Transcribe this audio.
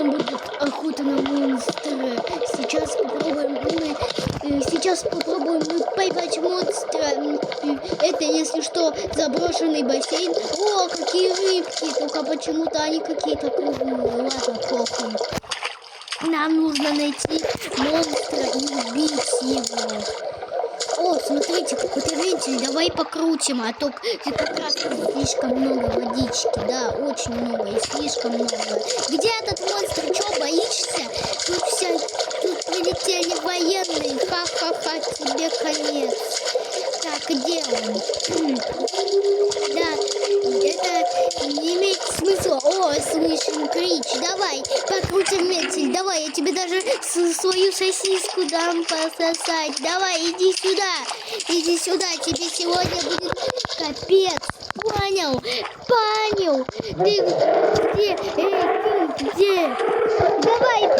Сегодня будет охота на монстра. Сейчас попробуем поймать монстра. Это, если что, заброшенный бассейн. О, какие рыбки! Только почему-то они какие-то круглые. Ладно, похуй. Нам нужно найти монстра и убить его. О, смотрите, какой-то вентиль. Давай покрутим, а то как раз слишком много водички. Да, очень много и слишком много. Где этот монстр? Чё, боишься? Тут прилетели военные. Ха-ха-ха, тебе конец. Так, где он? Да, это не имеет смысла. О, слышим крич. Давай, покрутим вентиль. Давай, я тебе даже свою сосиску дам пососать. Давай, иди сюда. Иди сюда. Тебе сегодня будет капец. Понял? Понял. Ты где? Эй, ты где? Давай,